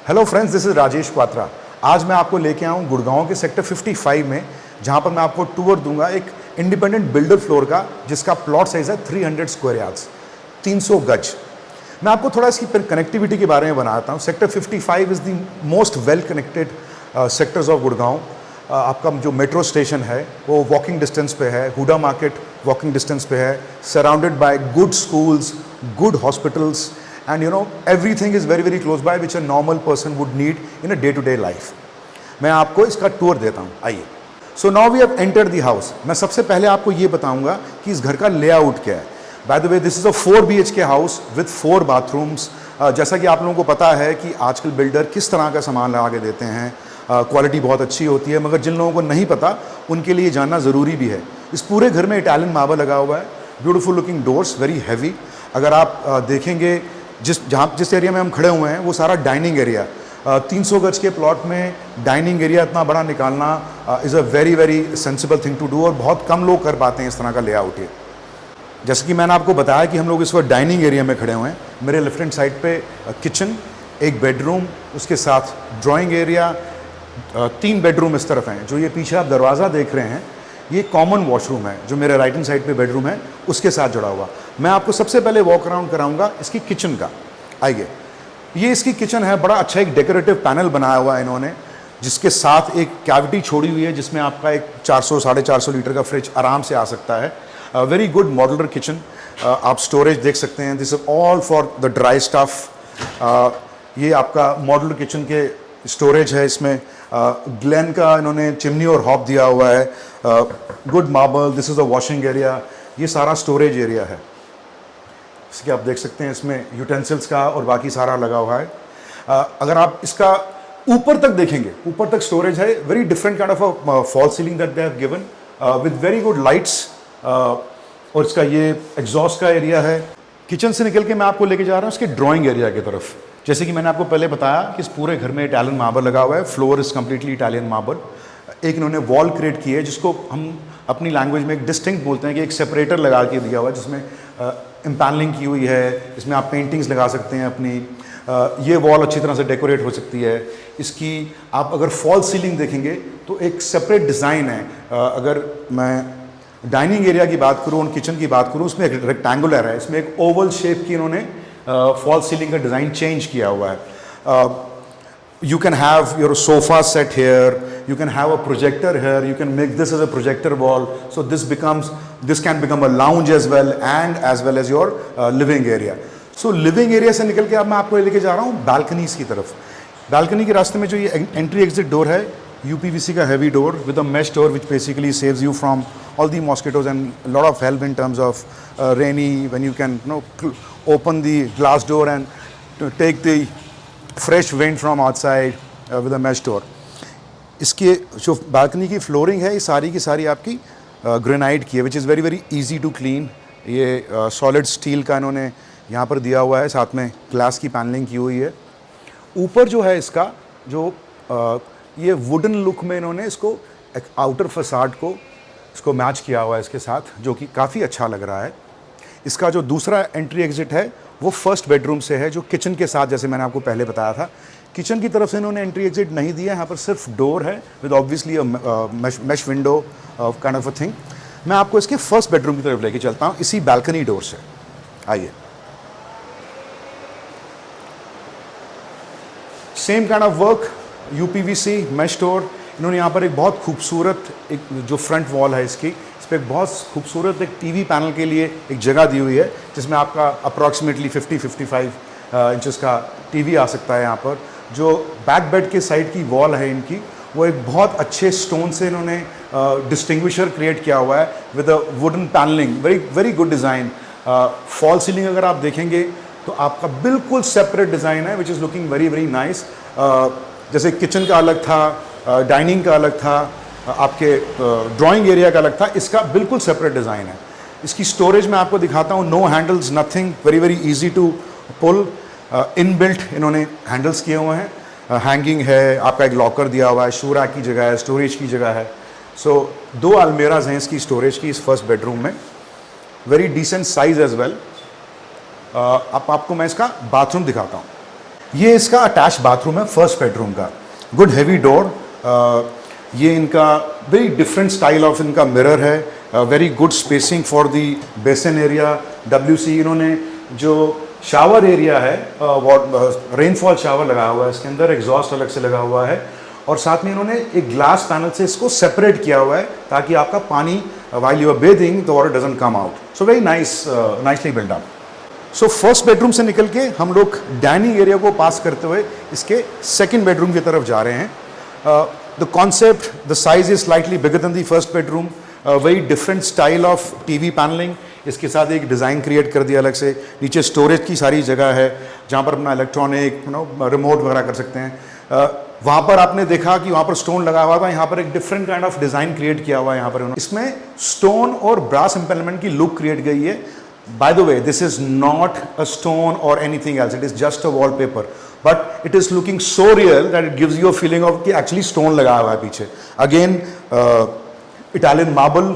Hello friends, this is Rajesh Kwatra. आज मैं आपको लेके आया हूँ गुड़गांव के सेक्टर 55 में, जहाँ पर मैं आपको टूर दूंगा एक इंडिपेंडेंट बिल्डर फ्लोर का, जिसका प्लॉट साइज है 300 स्क्वायर यार्ड्स, 300 गज। मैं आपको थोड़ा इसकी कनेक्टिविटी के बारे में बनाता हूँ। Sector 55 is the most well connected sectors of Gurgaon. आपका जो मेट्रो स्टेशन है वो वॉकिंग डिस्टेंस पे है, हुडा मार्केट वॉकिंग डिस्टेंस पे है, surrounded by good schools, good hospitals, and everything is very very close by which a normal person would need in a day to day life. मैं आपको इसका tour देता हूँ, आइए। So now we have entered the house. मैं सबसे पहले आपको ये बताऊंगा कि इस घर का लेआउट क्या है। By the way, this is a 4 BHK house with 4 bathrooms. जैसा कि आप लोगों को पता है कि आजकल बिल्डर किस तरह का सामान लगा के देते हैं, क्वालिटी बहुत अच्छी होती है, मगर जिन लोगों को नहीं पता उनके लिए जानना ज़रूरी भी है। इस पूरे घर में इटालियन मार्बल लगा हुआ है, beautiful looking doors, very heavy. अगर आप देखेंगे जिस एरिया में हम खड़े हुए हैं वो सारा डाइनिंग एरिया, 300 गज के प्लॉट में डाइनिंग एरिया इतना बड़ा निकालना is a very very sensible thing to do, और बहुत कम लोग कर पाते हैं इस तरह का लेआउट। ये जैसे कि मैंने आपको बताया कि हम लोग इस वक्त डाइनिंग एरिया में खड़े हुए हैं। मेरे लेफ्ट हैंड साइड पे किचन, एक बेडरूम, उसके साथ ड्राइंग एरिया, 3 बेडरूम इस तरफ हैं। जो ये पीछे आप दरवाज़ा देख रहे हैं ये कॉमन वॉशरूम है, जो मेरे राइट हैंड साइड पे बेडरूम है उसके साथ जुड़ा हुआ। मैं आपको सबसे पहले वॉक अराउंड कराऊंगा इसकी किचन का, आइए। ये इसकी किचन है, बड़ा अच्छा एक डेकोरेटिव पैनल बनाया हुआ है इन्होंने, जिसके साथ एक कैविटी छोड़ी हुई है जिसमें आपका एक 400-450 लीटर का फ्रिज आराम से आ सकता है। Very good modular kitchen. आप स्टोरेज देख सकते हैं, this is all for the dry stuff. ये आपका मॉड्यूलर किचन के स्टोरेज है। इसमें ग्लेन का इन्होंने चिमनी और हॉब दिया हुआ है, good marble. This is a washing area, ये सारा स्टोरेज एरिया है। इसके आप देख सकते हैं इसमें यूटेंसिल्स का और बाकी सारा लगा हुआ है। अगर आप इसका ऊपर तक देखेंगे, ऊपर तक स्टोरेज है, very different kind of a fall ceiling that they have given with very good lights. और इसका ये एग्जॉस्ट का एरिया है। किचन से निकल के मैं आपको लेके जा रहा हूँ इसके ड्राइंग एरिया की तरफ। जैसे कि मैंने आपको पहले बताया कि इस पूरे घर में इटालियन मार्बल लगा हुआ है, floor is completely Italian marble. एक इन्होंने वॉल क्रिएट की है जिसको हम अपनी लैंग्वेज में एक डिस्टिंक्ट बोलते हैं, कि एक सेपरेटर लगा के दिया हुआ है जिसमें एम्पैनलिंग की हुई है। इसमें आप पेंटिंग्स लगा सकते हैं अपनी। ये वॉल अच्छी तरह से डेकोरेट हो सकती है। इसकी आप अगर फॉल सीलिंग देखेंगे तो एक सेपरेट डिज़ाइन है। अगर मैं डाइनिंग एरिया की बात करूँ और किचन की बात करूँ, उसमें एक रेक्टेंगुलर है, इसमें एक ओवल शेप की इन्होंने फॉल सीलिंग का डिज़ाइन चेंज किया हुआ है। You can have your sofa set here, you can have a projector here, you can make this as a projector wall, so this can become a lounge as well as your living area. So living area से निकल के अब मैं आपको लेके जा रहा हूँ balconies की तरफ। balcony के रास्ते में जो ये entry exit door है, UPVC का heavy door with a mesh door which basically saves you from all the mosquitoes and a lot of help in terms of rainy, when you can open the glass door and take the fresh wind from outside with a mesh door. इसकी जो balcony की flooring है ये सारी की सारी आपकी granite की है, which is very very easy to clean. ये सॉलिड स्टील का इन्होंने यहाँ पर दिया हुआ है, साथ में ग्लास की पैनलिंग की हुई है। ऊपर जो है इसका जो ये वुडन लुक में इन्होंने इसको एक आउटर फसाड को इसको मैच किया हुआ है इसके साथ, जो कि काफ़ी अच्छा लग रहा है। इसका जो दूसरा एंट्री एग्जिट है वो फर्स्ट बेडरूम से है, जो किचन के साथ, जैसे मैंने आपको पहले बताया था। किचन की तरफ से इन्होंने एंट्री एग्जिट नहीं दिया, यहाँ पर सिर्फ डोर है with obviously mesh window kind of a thing. मैं आपको इसके फर्स्ट बेडरूम की तरफ लेके चलता हूँ इसी बालकनी डोर से, आइए। Same kind of work, UPVC mash door. इन्होंने यहाँ पर एक बहुत खूबसूरत एक जो फ्रंट वॉल है इसकी, इस पर एक बहुत खूबसूरत एक TV पैनल के लिए एक जगह दी हुई है, जिसमें आपका अप्रॉक्सीमेटली 50-55 इंचेस का TV आ सकता है यहाँ पर। जो बैक बेड के साइड की वॉल है इनकी, वो एक बहुत अच्छे स्टोन से इन्होंने डिस्टिंग्विशर क्रिएट किया हुआ है with a wooden panelling, very very good design. Fall ceiling अगर आप देखेंगे तो आपका बिल्कुल सेपरेट डिज़ाइन है, which is looking very very nice. जैसे किचन का अलग था, डाइनिंग का अलग था, आपके ड्राइंग एरिया का अलग था, इसका बिल्कुल सेपरेट डिज़ाइन है। इसकी स्टोरेज मैं आपको दिखाता हूँ, no handles, nothing, very very easy to pull. Inbuilt इन्होंने हैंडल्स किए हुए हैं, हैंगिंग है, आपका एक लॉकर दिया हुआ है, शू रैक की जगह है, स्टोरेज की जगह है। सो 2 अलमेराज हैं इसकी स्टोरेज की इस फर्स्ट बेडरूम में, very decent size as well. अब आपको मैं इसका बाथरूम दिखाता हूँ। ये इसका अटैच बाथरूम है फर्स्ट बेडरूम का, गुड हैवी डोर। ये इनका वेरी डिफरेंट स्टाइल ऑफ इनका मिरर है, very good spacing for the basin area. WC इन्होंने जो शावर एरिया है, रेनफॉल शावर लगा हुआ है इसके अंदर, एग्जॉस्ट अलग से लगा हुआ है, और साथ में इन्होंने एक ग्लास पैनल से इसको सेपरेट किया हुआ है ताकि आपका पानी while you are bathing the water doesn't come out. So very nicely build up. So first bedroom से निकल के हम लोग डाइनिंग एरिया को पास करते हुए इसके सेकंड बेडरूम की तरफ जा रहे हैं। The concept, the size is slightly bigger than the first bedroom, very different style of TV panelling. इसके साथ एक डिज़ाइन क्रिएट कर दिया अलग से। नीचे स्टोरेज की सारी जगह है जहाँ पर अपना इलेक्ट्रॉनिक रिमोट वगैरह कर सकते हैं। वहाँ पर आपने देखा कि वहाँ पर स्टोन लगा हुआ था, यहाँ पर एक different kind of design create किया हुआ है यहाँ पर। इसमें स्टोन और ब्रास इम्पेलमेंट की लुक क्रिएट गई है। By the way, this is not a stone or anything else. It is just a wallpaper, but it is looking so real that it gives you a feeling of कि actually stone लगा हुआ है पीछे। Again, Italian marble,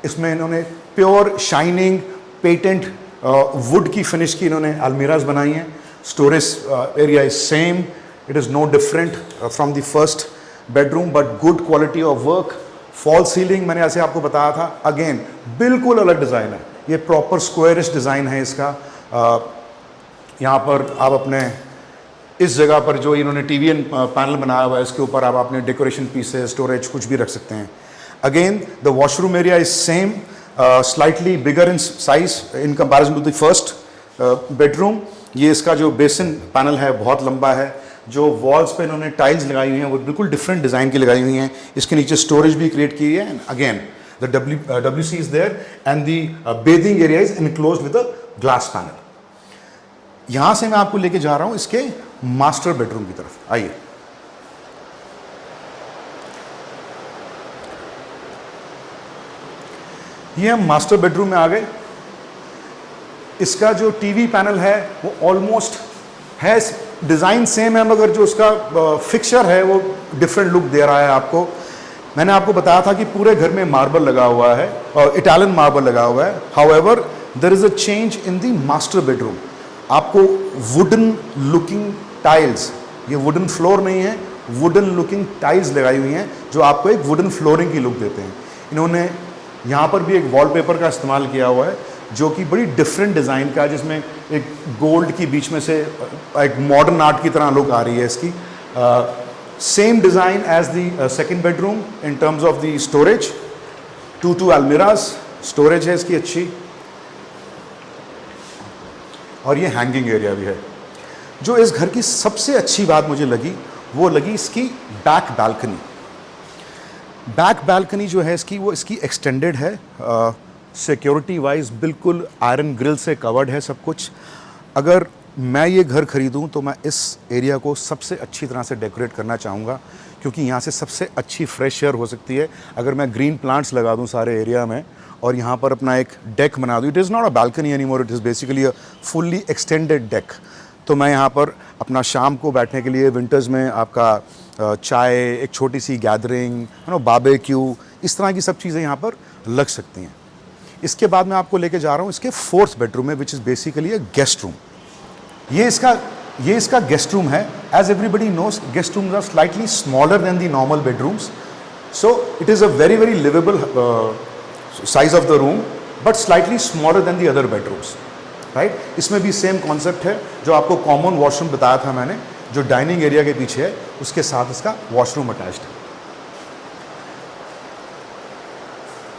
इसमें इन्होंने pure shining patent wood की finish की इन्होंने अलमीराज बनाई हैं। Storage area is same, it is no different from the first bedroom, but good quality of work. Fall ceiling मैंने ऐसे आपको बताया था, अगेन बिल्कुल अलग डिज़ाइन है। ये प्रॉपर स्क्वायरिश डिज़ाइन है इसका। यहाँ पर आप अपने इस जगह पर जो इन्होंने TV पैनल बनाया हुआ है, इसके ऊपर आप अपने डेकोरेशन पीसेस, स्टोरेज कुछ भी रख सकते हैं। Again the washroom area is same, slightly bigger in size in comparison to the first bedroom. ये इसका जो बेसिन पैनल है बहुत लंबा है। जो वॉल्स पे इन्होंने टाइल्स लगाई हुई हैं वो बिल्कुल डिफरेंट डिज़ाइन की लगाई हुई हैं। इसके नीचे स्टोरेज भी क्रिएट की है। And again the WC is there and the bathing area is enclosed with a glass panel। यहां से मैं आपको लेके जा रहा हूं इसके मास्टर बेडरूम की तरफ। आइए, ये हम मास्टर बेडरूम में आ गए। इसका जो TV पैनल है वो ऑलमोस्ट है, डिज़ाइन सेम है, मगर जो उसका फिक्सचर है वो डिफरेंट लुक दे रहा है आपको। मैंने आपको बताया था कि पूरे घर में मार्बल लगा हुआ है और इटालियन मार्बल लगा हुआ है। However there is a change in the master bedroom. आपको वुडन लुकिंग टाइल्स, ये वुडन फ्लोर नहीं है, वुडन लुकिंग टाइल्स लगाई हुई हैं जो आपको एक वुडन फ्लोरिंग की लुक देते हैं। इन्होंने यहाँ पर भी एक वॉलपेपर का इस्तेमाल किया हुआ है जो कि बड़ी डिफरेंट डिज़ाइन का है, जिसमें एक गोल्ड की बीच में से एक मॉडर्न आर्ट की तरह लुक आ रही है इसकी। Same design as the second bedroom in terms of the storage, two almiras, storage है इसकी अच्छी, और ये हैंगिंग एरिया भी है। जो इस घर की सबसे अच्छी बात मुझे लगी वो लगी इसकी बैक बालकनी। बैक बालकनी जो है इसकी, वो इसकी एक्सटेंडेड है, सिक्योरिटी वाइज बिल्कुल आयरन ग्रिल से कवर्ड है सब कुछ। अगर मैं ये घर ख़रीदूँ तो मैं इस एरिया को सबसे अच्छी तरह से डेकोरेट करना चाहूँगा, क्योंकि यहाँ से सबसे अच्छी फ्रेश एयर हो सकती है। अगर मैं ग्रीन प्लांट्स लगा दूँ सारे एरिया में और यहाँ पर अपना एक डेक बना दूँ, it is not a balcony any more, it is basically a fully extended deck. तो मैं यहाँ पर अपना शाम को बैठने के लिए विंटर्स में आपका चाय, एक छोटी सी गैदरिंग, बारबेक्यू, इस तरह की सब चीज़ें यहाँ पर लग सकती हैं। इसके बाद मैं आपको लेके जा रहा हूँ इसके फोर्थ बेडरूम में, which is basically a guest room. ये इसका गेस्ट रूम है। As everybody knows, guest rooms are slightly smaller than the normal bedrooms, so it is a very very liveable size of the room, but slightly smaller than the other bedrooms, right. इसमें भी same concept है जो आपको common washroom बताया था मैंने, जो dining area के पीछे है, उसके साथ इसका वॉशरूम अटैच्ड है।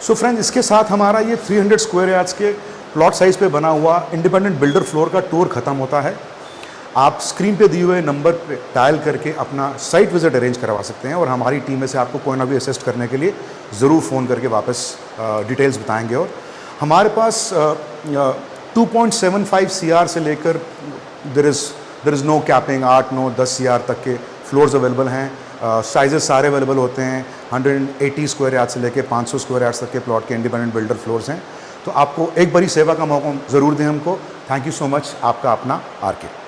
सो फ्रेंड्स, इसके साथ हमारा ये 300 स्क्वायर यार्ड्स के प्लॉट साइज पे बना हुआ इंडिपेंडेंट बिल्डर फ्लोर का टूर ख़त्म होता है। आप स्क्रीन पे दिए हुए नंबर पे डायल करके अपना साइट विजिट अरेंज करवा सकते हैं और हमारी टीम में से आपको कोई ना भी असिस्ट करने के लिए ज़रूर फ़ोन करके वापस डिटेल्स बताएंगे। और हमारे पास 2.75 CR से लेकर there is no capping, 8, 9, 10 CR तक के फ्लोर्स अवेलेबल हैं। साइजेस सारे अवेलेबल होते हैं। 180 स्क्वायर यार्ड से लेकर 500 स्क्वायर यार्ड्स तक के प्लॉट के इंडिपेंडेंट बिल्डर फ्लोर्स हैं। तो आपको एक बड़ी सेवा का मौका ज़रूर दें हमको। Thank you so much. आपका अपना RK।